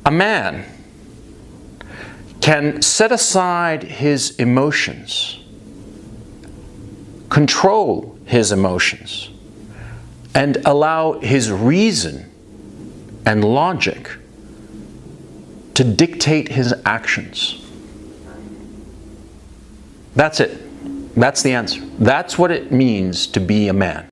A man can set aside his emotions, control his emotions, and allow his reason and logic to dictate his actions. That's it. That's the answer. That's what it means to be a man.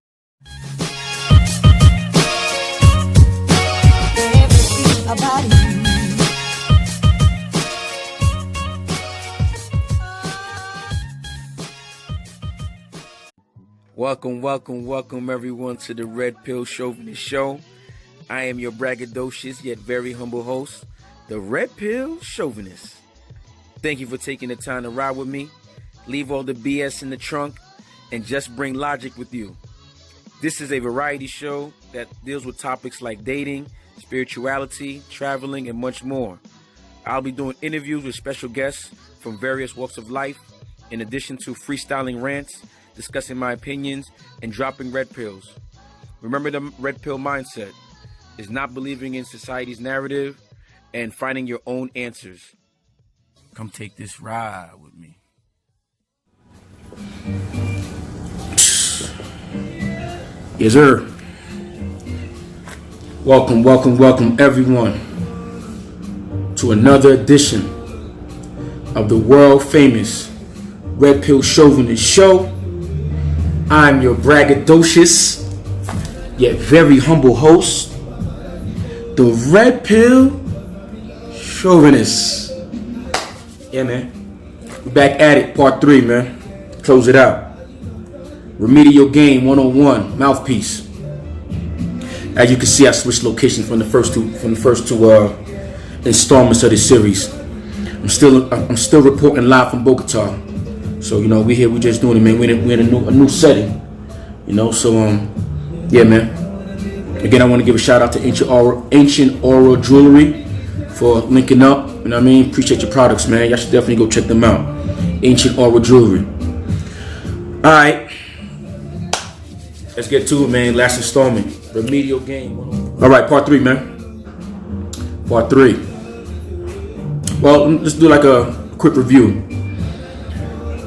Welcome everyone to the Red Pill Chauvinist Show. I am your braggadocious yet very humble host, the Red Pill Chauvinist. Thank you for taking the time to ride with me. Leave all the BS in the trunk and just bring logic with you. This is a variety show that deals with topics like dating, spirituality, traveling, and much more. I'll be doing interviews with special guests from various walks of life, in addition to freestyling rants, discussing my opinions, and dropping red pills. Remember the red pill mindset is not believing in society's narrative and finding your own answers. Come take this ride with me. Yes, sir. Welcome everyone to another edition of the world famous Red Pill Chauvinist Show. I'm your braggadocious yet very humble host, the Red Pill Chauvinist. Yeah, man. We're back at it, part 3, man. Close it out. Remedial Game 101, Mouthpiece. As you can see, I switched location from the first two installments of this series. I'm still reporting live from Bogota. So we here, we just doing it, man. We're in a new setting, So yeah, man. Again, I want to give a shout out to Ancient Aura Jewelry for linking up. You know what I mean? Appreciate your products, man. Y'all should definitely go check them out. Ancient Aura Jewelry. All right, let's get to it, man. Last installment, Remedial Game. All right, part 3, man. Part 3. Well, let's do like a quick review.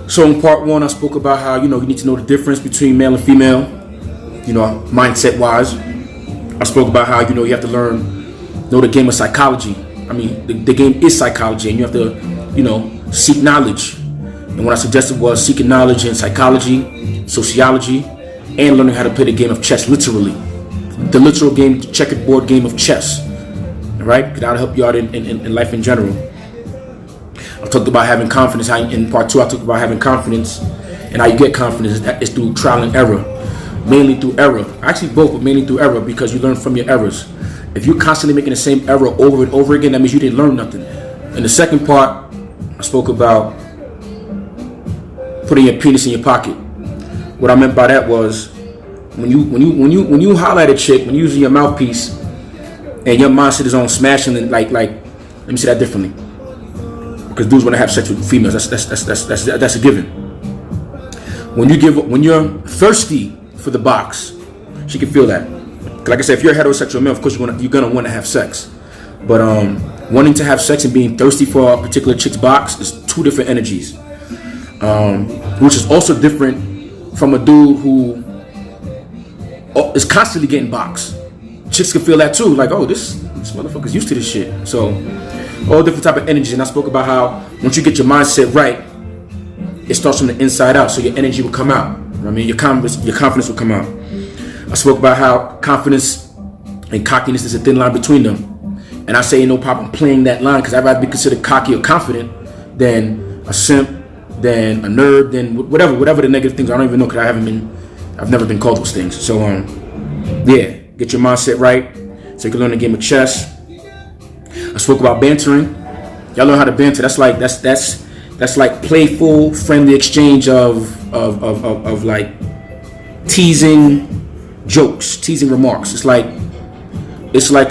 So in part 1, I spoke about how you need to know the difference between male and female, mindset wise. I spoke about how you have to know the game of psychology. I mean, the game is psychology, and you have to seek knowledge. And what I suggested was seeking knowledge in psychology, sociology, and learning how to play the game of chess, literally. The literal game, the checkerboard game of chess. All right? Because that'll help you out in life in general. I talked about having confidence. In part 2, I talked about having confidence. And how you get confidence is through trial and error. Mainly through error. Actually both, but mainly through error, because you learn from your errors. If you're constantly making the same error over and over again, that means you didn't learn nothing. In the second part, I spoke about putting your penis in your pocket. What I meant by that was when you holler at a chick, when you're using your mouthpiece, and your mindset is on smashing, and like let me say that differently, because dudes want to have sex with females. That's a given. When you're thirsty for the box, she can feel that. Like I said, if you're a heterosexual male, of course you're gonna want to have sex, but wanting to have sex and being thirsty for a particular chick's box is two different energies. Which is also different from a dude who is constantly getting boxed. Chicks can feel that too, like, oh, this motherfucker's used to this shit. So all different type of energies. And I spoke about how once you get your mindset right, it starts from the inside out, so your energy will come out. I mean, your confidence will come out. I spoke about how confidence and cockiness is a thin line between them, and I say no problem playing that line, because I'd rather be considered cocky or confident than a simp, than a nerd, than whatever the negative things. I don't even know, because I've never been called those things. So yeah, get your mindset right so you can learn the game of chess. I spoke about bantering. Y'all learn how to banter. That's like playful, friendly exchange of like teasing jokes, teasing remarks. It's like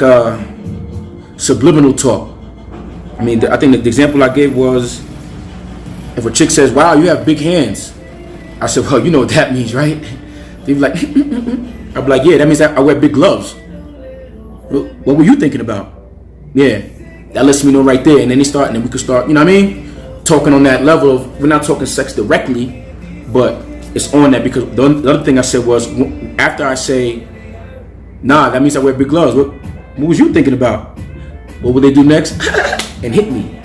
a subliminal talk. I mean, I think the example I gave was, if a chick says, "Wow, you have big hands," I said, "Well, you know what that means, right?" They'd be like, I'd be like, "Yeah, that means I wear big gloves." What were you thinking about? Yeah, that lets me know right there. And then and then we could start, you know what I mean? Talking on that level of, we're not talking sex directly, but it's on that, because the other thing I said was, after I say, nah, that means I wear big gloves. What was you thinking about? What will they do next? And hit me.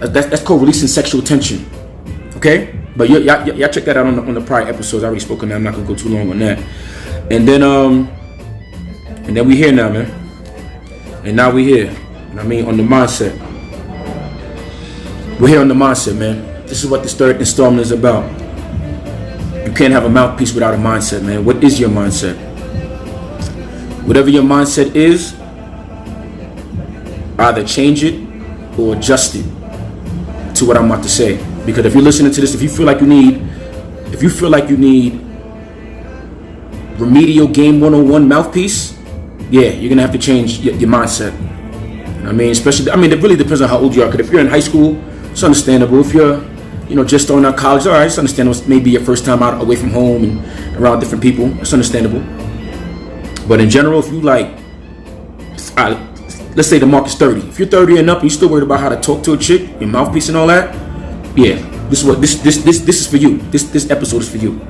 That's called releasing sexual tension. Okay? But y'all check that out on the prior episodes. I already spoke on that. I'm not gonna go too long on that. And then we here now, man. And now we here. You know what I mean? On the mindset. We're here on the mindset, man. This is what this third installment is about. You can't have a mouthpiece without a mindset, man. What is your mindset? Whatever your mindset is, either change it or adjust it to what I'm about to say. Because if you're listening to this, if you feel like you need remedial game 101 mouthpiece, yeah, you're gonna have to change your mindset. You know what I mean? Especially, it really depends on how old you are. Because if you're in high school, it's understandable. If you're, just starting out college, all right, it's understandable. It's maybe your first time out away from home and around different people. It's understandable. But in general, if you let's say the mark is 30. If you're 30 and up and you're still worried about how to talk to a chick, your mouthpiece and all that, yeah, this is for you. This episode is for you.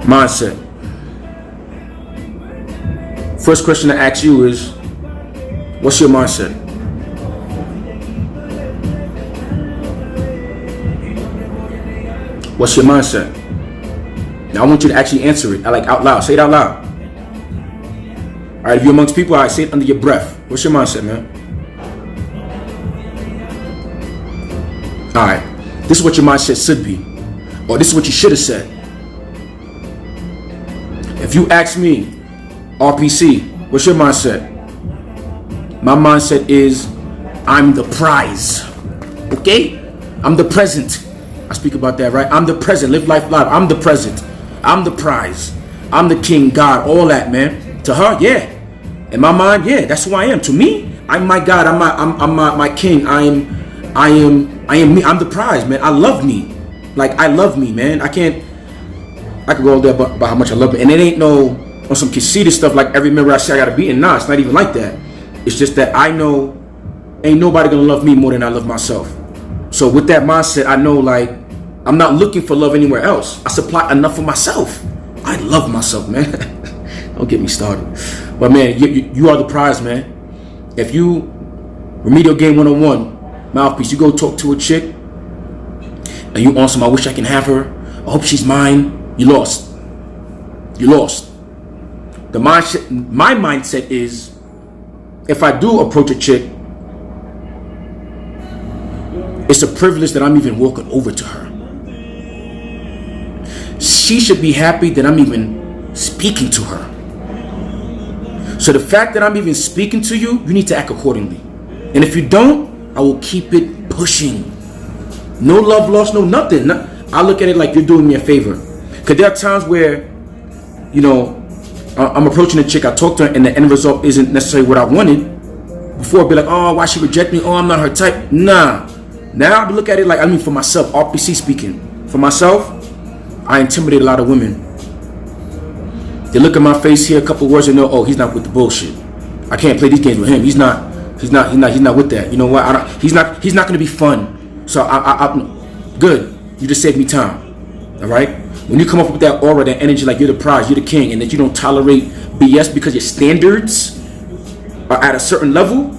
Mindset. First question to ask you is, what's your mindset? What's your mindset? Now I want you to actually answer it. Out loud. Say it out loud. Alright, if you're amongst people, say it under your breath. What's your mindset, man? Alright. This is what your mindset should be. Or this is what you should have said. If you ask me, RPC, what's your mindset? My mindset is, I'm the prize. Okay? I'm the present. I speak about that, right? I'm the present. Live life live. I'm the present. I'm the prize. I'm the king, God, all that, man. To her, yeah. In my mind, yeah, that's who I am. To me, I'm my God. I'm my king. I am me. I'm the prize, man. I love me. I love me, man. I could go all there about how much I love it. And it ain't on some conceited stuff like every member I say I gotta be in. Nah, it's not even like that. It's just that I know ain't nobody gonna love me more than I love myself. So with that mindset, I know I'm not looking for love anywhere else. I supply enough for myself. I love myself, man. Don't get me started. But man, you are the prize, man. If you remedial game 101 mouthpiece, you go talk to a chick and you on some, I wish I can have her, I hope she's mine, you lost. You lost. My mindset is, if I do approach a chick, it's a privilege that I'm even walking over to her. She should be happy that I'm even speaking to her. So the fact that I'm even speaking to you, you need to act accordingly. And if you don't, I will keep it pushing. No love lost, no nothing. I look at it like you're doing me a favor. Because there are times where, I'm approaching a chick, I talk to her, and the end result isn't necessarily what I wanted. Before I'd be like, oh, why she reject me? Oh, I'm not her type. Nah. Now I look at it for myself, RPC speaking. For myself, I intimidate a lot of women. They look at my face, hear a couple words, and know, oh, he's not with the bullshit. I can't play these games with him. He's not with that. You know what? He's not gonna be fun. So I good. You just saved me time. All right. When you come up with that aura, that energy, like you're the prize, you're the king, and that you don't tolerate BS because your standards are at a certain level,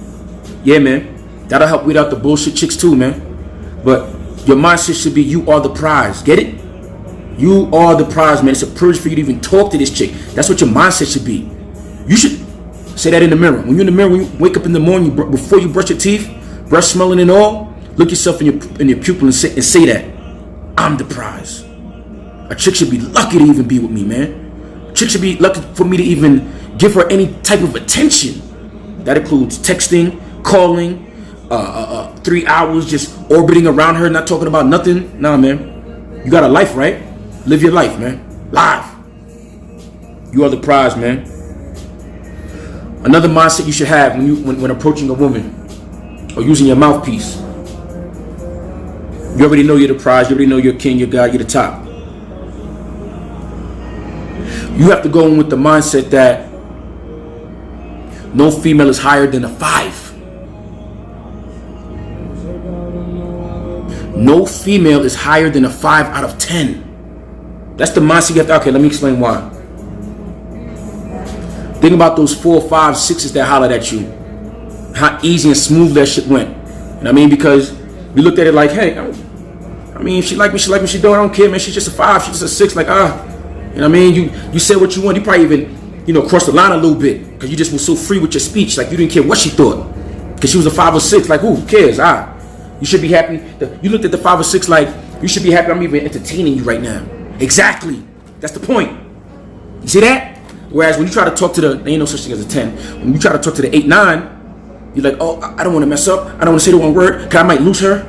yeah, man, that'll help weed out the bullshit chicks too, man. But your mindset should be, you are the prize. Get it? You are the prize, man. It's a privilege for you to even talk to this chick. That's what your mindset should be. You should say that in the mirror. When you're in the mirror, when you wake up in the morning, before you brush your teeth, breath smelling and all, look yourself in your pupil and say that, I'm the prize. A chick should be lucky to even be with me, man. A chick should be lucky for me to even give her any type of attention. That includes texting, calling, 3 hours just orbiting around her, not talking about nothing. Nah, man. You got a life, right? Live your life, man. Live. You are the prize, man. Another mindset you should have when approaching a woman or using your mouthpiece. You already know you're the prize. You already know you're king, you're God, you're the top. You have to go in with the mindset that no female is higher than a 5. No female is higher than a 5 out of 10. That's the mindset you have to. Okay, let me explain why. Think about those 4, 5, 6s that hollered at you. How easy and smooth that shit went. You know what I mean? Because we looked at it like, hey, I mean, if she like me, she like me. She don't, I don't care, man. She's just a 5, she's just a 6. Like, you know what I mean? You said what you want. You probably even, crossed the line a little bit because you just were so free with your speech. Like, you didn't care what she thought because she was a 5 or 6. Like, who cares? You should be happy. You looked at the 5 or 6 like, you should be happy I'm even entertaining you right now. Exactly. That's the point. You see that? Whereas when you try to talk to there ain't no such thing as a 10. When you try to talk to the 8, 9, you're like, oh, I don't want to mess up. I don't want to say the one word because I might lose her.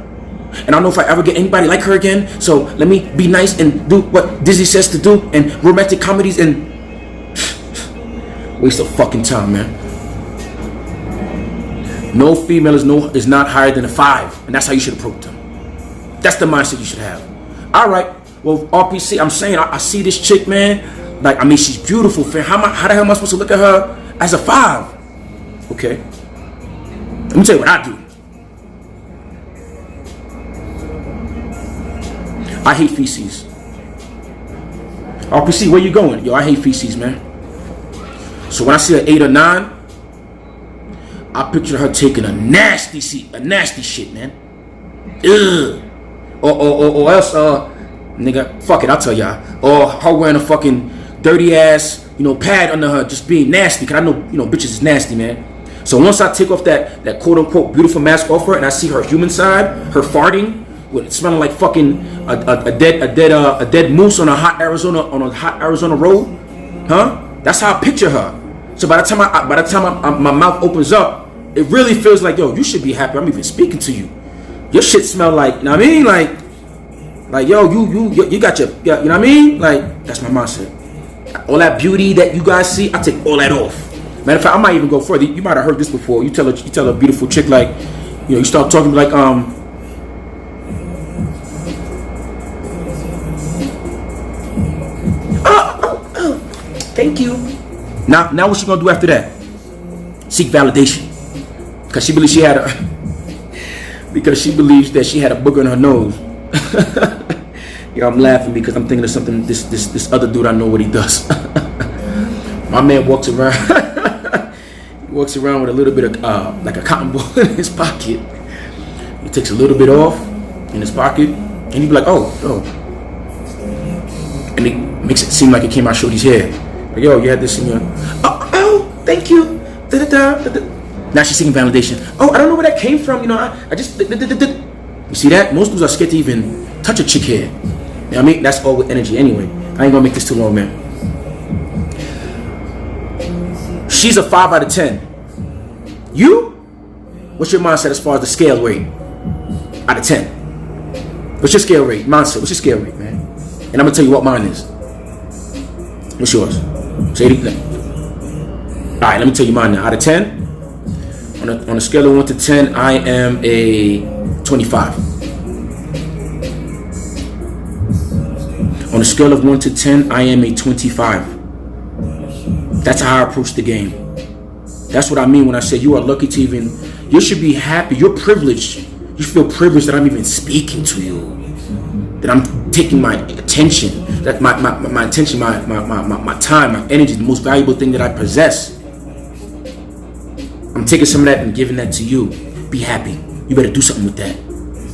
And I don't know if I ever get anybody like her again. So let me be nice and do what Disney says to do and romantic comedies and waste of fucking time, man. No female is not higher than a 5, and that's how you should approach them. That's the mindset you should have. All right. Well, RPC, I'm saying I see this chick, man. Like, I mean, she's beautiful, fam. How the hell am I supposed to look at her as a 5? Okay. Let me tell you what I do. I hate feces. RPC, where you going? Yo, I hate feces, man. So when I see an 8 or 9, I picture her taking a nasty shit, man. Ugh. Or else, nigga, fuck it, I'll tell y'all. Or her wearing a fucking dirty ass, pad under her, just being nasty. Cause I know, bitches is nasty, man. So once I take off that quote unquote beautiful mask off her, and I see her human side, her farting, with it smelling like fucking a dead moose on a hot Arizona road, huh? That's how I picture her. So by the time my mouth opens up, it really feels like, yo, you should be happy I'm even speaking to you. Your shit smell like, you know what I mean? Like yo, you got your, you know what I mean? Like, that's my mindset. All that beauty that you guys see, I take all that off. Matter of fact, I might even go further. You might have heard this before. You tell a beautiful chick, like, you start talking like, thank you. Now what's she gonna do after that? Seek validation. Because she believes she believes that she had a booger in her nose. Yo, I'm laughing because I'm thinking of something this other dude, I know what he does. My man walks around he walks around with a little bit of like a cotton ball in his pocket. He takes a little bit off in his pocket and he be like, oh. And it makes it seem like it came out Shorty's hair. Like, yo, you had this in your, oh, thank you. Da-da-da. Now she's seeking validation. Oh, I don't know where that came from. I just. You see that? Most dudes are scared to even touch a chick hair. You know what I mean? That's all with energy anyway. I ain't gonna make this too long, man. She's a 5 out of 10. You? What's your mindset as far as the scale rate? Out of 10. What's your scale rate? Mindset. What's your scale rate, man? And I'm gonna tell you what mine is. What's yours? Say it. Alright, let me tell you mine now. Out of 10, on a scale of 1 to 10, I am a 25. On a scale of 1 to 10, I am a 25. That's how I approach the game. That's what I mean when I say you are lucky to even, you should be happy. You're privileged. You feel privileged that I'm even speaking to you. That I'm taking my attention. That my attention, my time, my energy, the most valuable thing that I possess. I'm taking some of that and giving that to you. Be happy. You better do something with that.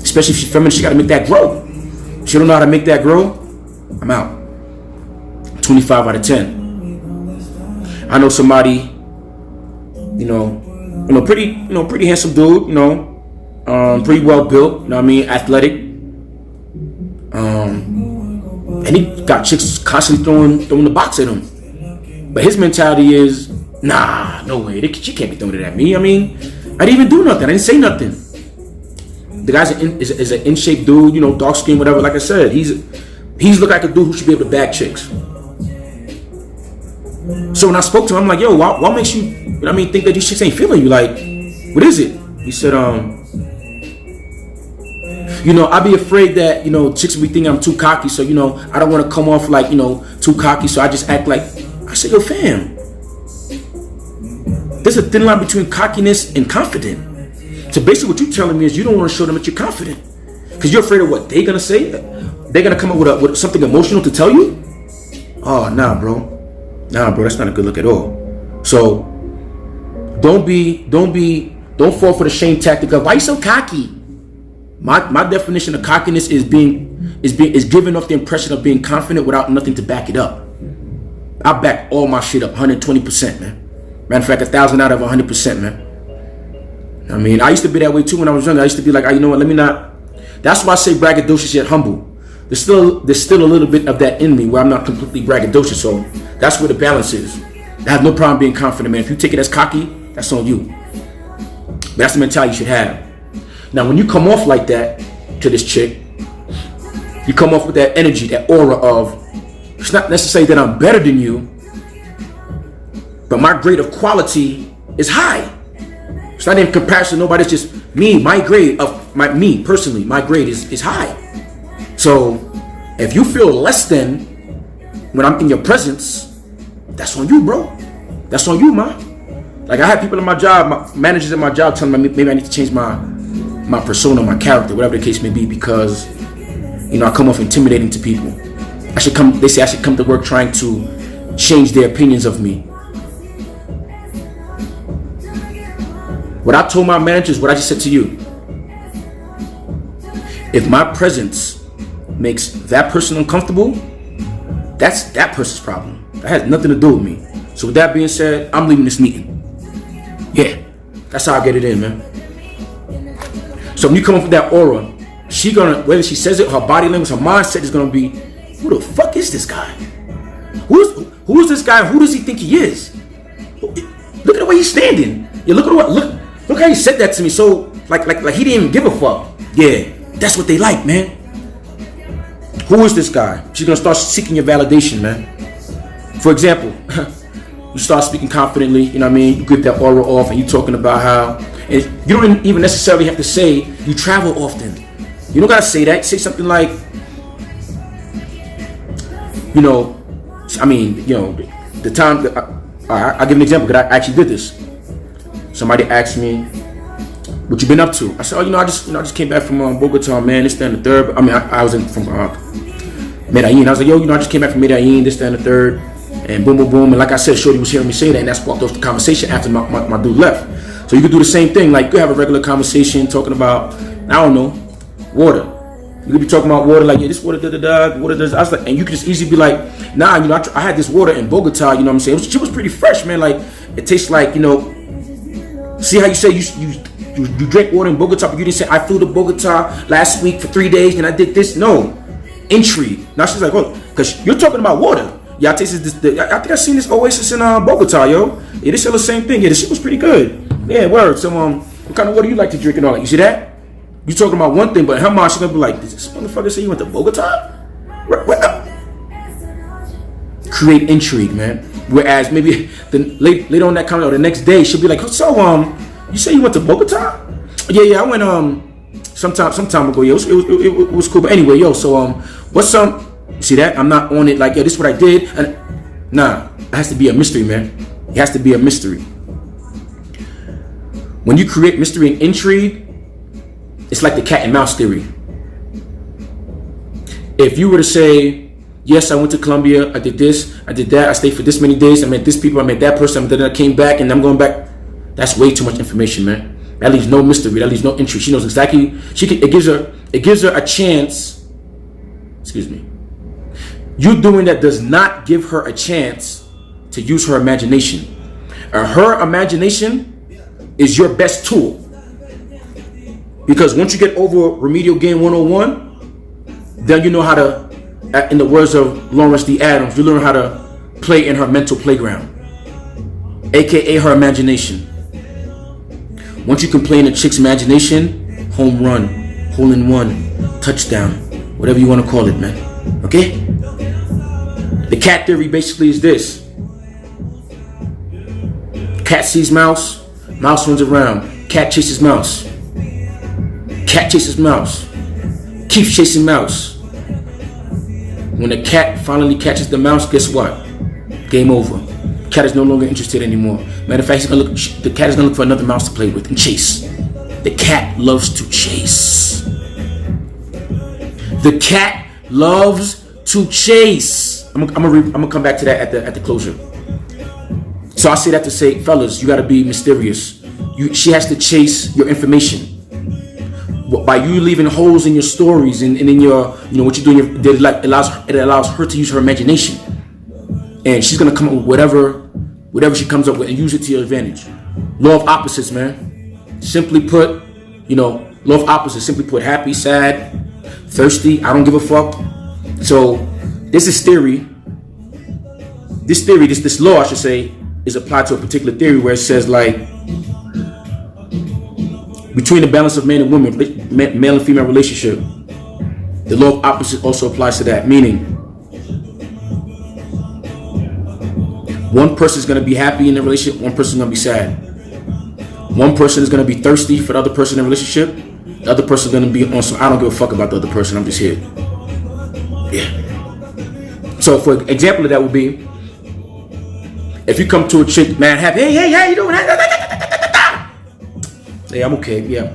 Especially if she's feminine, she gotta make that grow. If she don't know how to make that grow, I'm out. 25 out of 10. I know somebody, pretty handsome dude, pretty well built, you know what I mean, athletic. And he got chicks constantly throwing the box at him. But his mentality is, nah, no way. She can't be throwing it at me. I mean, I didn't even do nothing. I didn't say nothing. The guy's is an in-shape dude, dark skin, whatever. Like I said, he's look like a dude who should be able to bag chicks. So when I spoke to him, I'm like, yo, what makes you, think that these chicks ain't feeling you? Like, what is it? He said, I'd be afraid that, chicks will be thinking I'm too cocky. So, I don't want to come off like, too cocky. So I just act like, I said, yo, fam, there's a thin line between cockiness and confident. So basically what you're telling me is you don't want to show them that you're confident. Because you're afraid of what they're gonna say. They're gonna come up with something emotional to tell you. Oh, nah, bro. That's not a good look at all. So don't fall for the shame tactic of why you so cocky. My definition of cockiness is giving off the impression of being confident without nothing to back it up. I back all my shit up 120%, man. Matter of fact, 1,000 out of 100%, man. I mean, I used to be that way too when I was younger. I used to be like, you know what? Let me not. That's why I say braggadocious yet humble. There's still a little bit of that in me where I'm not completely braggadocious. So that's where the balance is. I have no problem being confident, man. If you take it as cocky, that's on you. But that's the mentality you should have. Now, when you come off like that to this chick, you come off with that energy, that aura of, it's not necessarily that I'm better than you, but my grade of quality is high. It's not in comparison to nobody. It's just me. My grade of me personally, my grade is high. So if you feel less than when I'm in your presence, that's on you, bro. That's on you, man. Like I had people in my job, managers at my job, telling me maybe I need to change my persona, my character, whatever the case may be, because I come off intimidating to people. They say I should come to work trying to change their opinions of me. What I told my managers, what I just said to you, if my presence makes that person uncomfortable, that's that person's problem. That has nothing to do with me. So with that being said, I'm leaving this meeting. Yeah, that's how I get it in, man. So when you come up with that aura, she gonna, whether she says it, her body language, her mindset is gonna be, who the fuck is this guy? Who's this guy? Who does he think he is? Look at the way he's standing. Yeah, look how he said that to me. So like he didn't even give a fuck. Yeah, that's what they like, man. Who is this guy? She's gonna start seeking your validation, man. For example, you start speaking confidently, you know what I mean? You get that aura off and you talking about how, and you don't even necessarily have to say you travel often. You don't gotta say that. Say something like, the time that I'll give an example because I actually did this. Somebody asked me, "What you been up to?" I said, "Oh, I just came back from Bogota, man. This, that, and the third." I mean, I was from Medellin. I was like, "Yo, I just came back from Medellin. This, that, and the third." And boom, boom, boom. And like I said, Shorty was hearing me say that, and that sparked off the conversation after my dude left. So you could do the same thing. Like you have a regular conversation talking about, I don't know, water. You could be talking about water, like, yeah, this water, water does. I was like, and you could just easily be like, nah, I had this water in Bogota. You know what I'm saying? She was pretty fresh, man. Like it tastes like, see how you say you drank water in Bogota, but you didn't say I flew to Bogota last week for 3 days and I did this. No, intrigue. Now she's like, oh, because you're talking about water. Yeah, I tasted this. I think I seen this Oasis in Bogota, yo. Yeah, they sell the same thing. Yeah, the shit was pretty good. Yeah, word. So what kind of water you like to drink and all that? You see that? You talking about one thing, but in her mind she's gonna be like, did this motherfucker say you went to Bogota? Create intrigue, man. Whereas maybe later on that comment or the next day she'll be like, so you say you went to Bogota? Yeah, I went some time ago. Yeah, it was cool. But anyway, yo, so what's see that? I'm not on it like, yeah, this is what I did. And nah, it has to be a mystery, man. It has to be a mystery. When you create mystery and intrigue, it's like the cat and mouse theory. If you were to say, yes, I went to Colombia, I did this, I did that, I stayed for this many days, I met this people, I met that person, then I came back and I'm going back. That's way too much information, man. That leaves no mystery, that leaves no intrigue. She knows exactly, it gives her a chance, excuse me. You doing that does not give her a chance to use her imagination. Her imagination is your best tool. Because once you get over Remedial Game 101, then you know how to, in the words of Lawrence D. Adams, you learn how to play in her mental playground, aka her imagination. Once you can play in a chick's imagination, home run, hole in one, touchdown, whatever you want to call it, man. Okay? The cat theory basically is this. Cat sees mouse, mouse runs around, cat chases mouse. Cat chases mouse, keeps chasing mouse. When the cat finally catches the mouse, guess what? Game over. Cat is no longer interested anymore. Matter of fact, the cat is gonna look for another mouse to play with and chase. The cat loves to chase. The cat loves to chase. I'm gonna come back to that at the closure. So I say that to say, fellas, you gotta be mysterious. She has to chase your information. By you leaving holes in your stories and in your, what you're doing, it allows her to use her imagination, and she's gonna come up with whatever she comes up with and use it to your advantage. Law of opposites, man. Simply put, law of opposites. Simply put, happy, sad, thirsty, I don't give a fuck. So this is theory. This law, I should say, is applied to a particular theory where it says, like, between the balance of man and woman, male and female relationship, the law of opposite also applies to that. Meaning, one person is going to be happy in the relationship, one person is going to be sad. One person is going to be thirsty for the other person in the relationship, the other person is going to be on some, I don't give a fuck about the other person, I'm just here. Yeah. So for example of that would be, if you come to a chick, man, happy, hey, how you doing? Hey, I'm okay, yeah.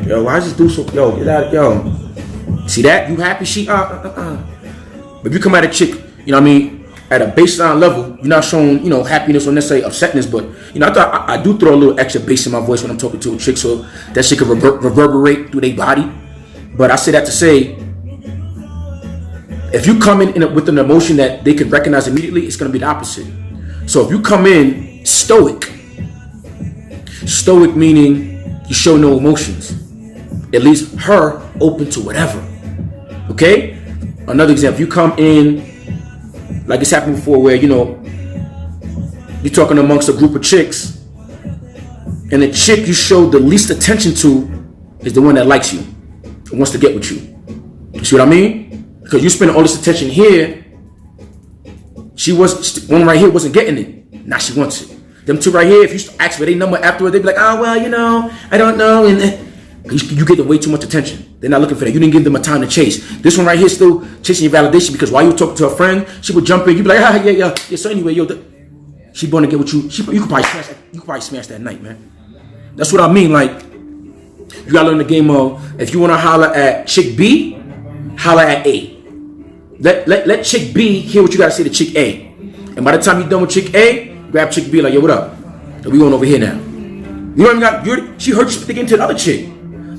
Yo, why just do so? Yo, get out, yo. See that? You happy? She, But if you come at a chick, at a baseline level, you're not showing, happiness or necessarily upsetness, but, I do throw a little extra bass in my voice when I'm talking to a chick, so that shit can reverberate through their body. But I say that to say, if you come in with an emotion that they can recognize immediately, it's going to be the opposite. So if you come in stoic meaning you show no emotions, it leaves her open to whatever. Okay? Another example, you come in, like it's happened before, where, you're talking amongst a group of chicks, and the chick you show the least attention to is the one that likes you, and wants to get with you. You see what I mean? Because you spend all this attention here, one right here wasn't getting it. Now she wants it. Them two right here, if you ask for their number afterward, they'd be like, oh, well, I don't know. And you get way too much attention. They're not looking for that. You didn't give them a time to chase. This one right here is still chasing your validation, because while you were talking to her friend, she would jump in. You'd be like, yeah. So anyway, she want to get with you. You could probably smash that night, man. That's what I mean. Like, you got to learn the game of, if you want to holler at chick B, holler at A. Let chick B hear what you got to say to chick A. And by the time you're done with chick A, grab chick B, like, yo, what up? So we going over here now. She heard you speak into the other chick.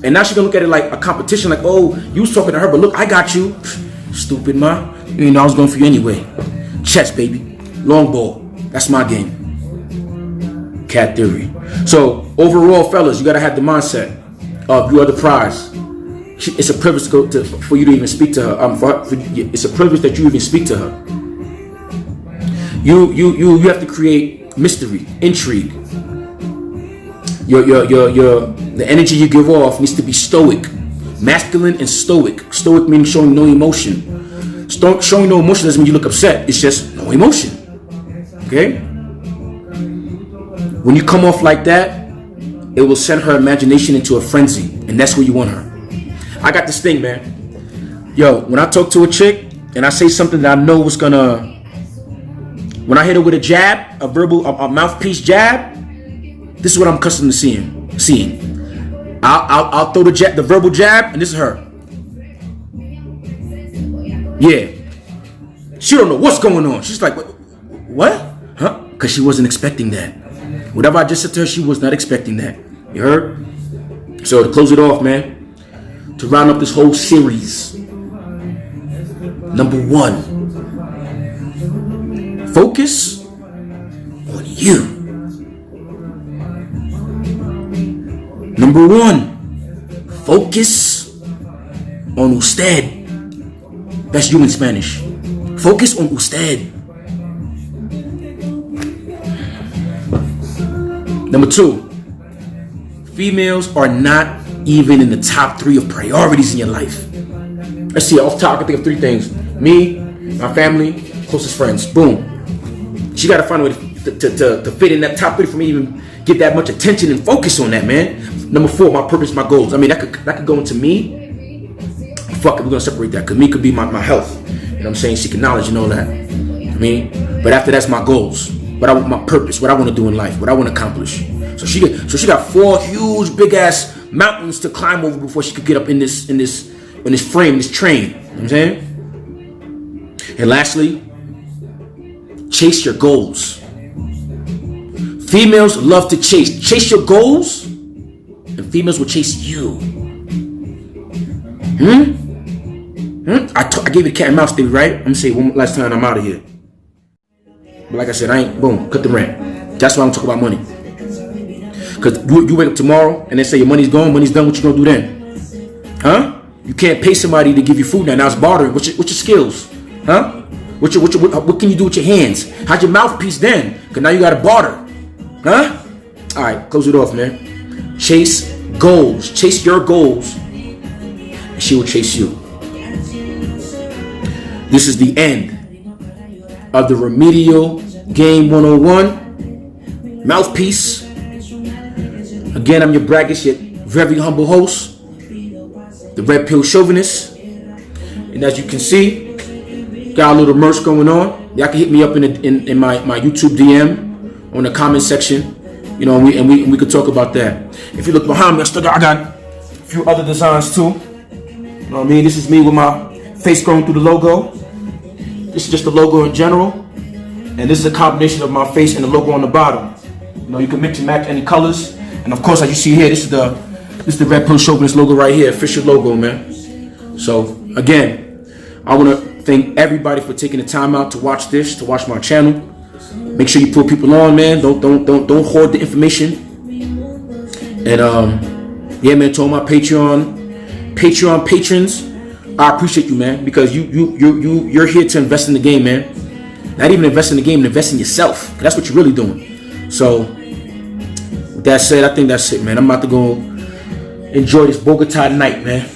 And now she's going to look at it like a competition, like, oh, you was talking to her, but look, I got you. Stupid, ma. I was going for you anyway. Chess, baby. Long ball. That's my game. Cat theory. So, overall, fellas, you got to have the mindset of you are the prize. It's a privilege for you to even speak to her. It's a privilege that you even speak to her. You have to create mystery, intrigue. The energy you give off needs to be stoic, masculine and stoic. Stoic meaning showing no emotion. Showing no emotion doesn't mean you look upset. It's just no emotion. Okay? When you come off like that, it will send her imagination into a frenzy, and that's where you want her. I got this thing, man. Yo, when I talk to a chick and I say something that I know was gonna, when I hit her with a jab, a mouthpiece jab, this is what I'm accustomed to seeing. I'll throw the verbal jab, and this is her. Yeah. She don't know what's going on. She's like, what? Huh? Because she wasn't expecting that. Whatever I just said to her, she was not expecting that. You heard? So to close it off, man, to round up this whole series, number one, focus on you. Number one, focus on usted. That's you in Spanish. Focus on usted. Number two, females are not even in the top 3 of priorities in your life. Let's see, off top, I can think of 3 things. Me, my family, closest friends. Boom. She got to find a way to fit in that top 3 for me to even get that much attention and focus on that, man. Number 4, my purpose, my goals. I mean, that could go into me. Fuck it, we're going to separate that, because me could be my health. You know what I'm saying? Seeking knowledge and all that. I mean, but after that's my goals. My purpose, what I want to do in life, what I want to accomplish. So she got 4 huge, big ass mountains to climb over before she could get up in this frame, this train. what I'm saying? And lastly, chase your goals. Females love to chase. Chase your goals, and females will chase you. I gave you the cat and mouse theory, right? I'm gonna say it one last time, I'm out of here. But like I said, I ain't, boom, cut the rant. That's why I'm talking about money. Because you wake up tomorrow and they say your money's gone, money's done, what you gonna do then? Huh? You can't pay somebody to give you food now. Now it's bartering. What's your skills? Huh? What can you do with your hands? How's your mouthpiece then? Because now you got to barter. Huh? All right, close it off, man. Chase goals. Chase your goals, and she will chase you. This is the end of the Remedial Game 101 Mouthpiece. Again, I'm your braggish yet very humble host, the Red Pill Chauvinist. And as you can see, got a little merch going on. Y'all can hit me up in my YouTube DM on the comment section. You know, and we could talk about that. If you look behind me, I got a few other designs too. You know what I mean? This is me with my face going through the logo. This is just the logo in general. And this is a combination of my face and the logo on the bottom. You know, you can mix and match any colors. And of course, as you see here, this is the Red Pill Chauvinist logo right here, official logo, man. So again, I want to thank everybody for taking the time out to watch this, to watch my channel. Make sure you put people on, man. Don't hoard the information. And yeah, man, to all my Patreon patrons, I appreciate you, man, because you're here to invest in the game, man. Not even invest in the game, invest in yourself. That's what you're really doing. So with that said, I think that's it, man. I'm about to go enjoy this Bogota night, man.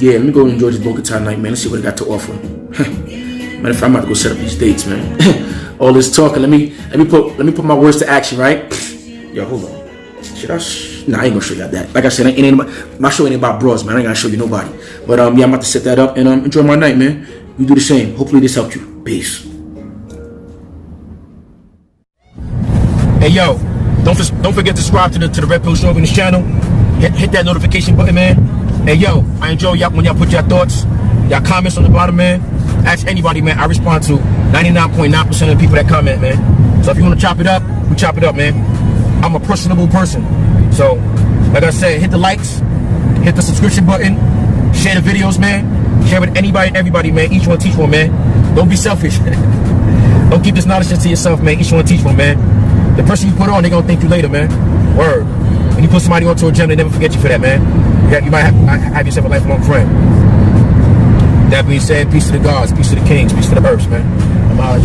Yeah, let me go enjoy this Bogota night, man. Let's see what I got to offer. Matter of fact, I'm about to go set up these dates, man. All this talking, let me put my words to action, right? Yo, hold on. Should I? Nah, I ain't gonna show you that. Like I said, my show ain't about bros, man. I ain't gonna show you nobody. But yeah, I'm about to set that up and enjoy my night, man. You do the same. Hopefully this helped you. Peace. Hey yo, don't forget to subscribe to the Red Pill Chauvinist channel. Hit that notification button, man. Hey yo, I enjoy y'all when y'all put your thoughts, y'all comments on the bottom, man. Ask anybody, man. I respond to 99.9% of the people that comment, man. So if you want to chop it up, we chop it up, man. I'm a personable person. So, like I said, hit the likes, hit the subscription button, share the videos, man. Share with anybody and everybody, man. Each one teach one, man. Don't be selfish. Don't keep this knowledge to yourself, man. Each one teach one, man. The person you put on, they gonna thank you later, man. Word. When you put somebody onto a gem, they never forget you for that, man. You might have yourself a lifelong friend. That being said, peace to the gods, peace to the kings, peace to the earths, man. I'm out of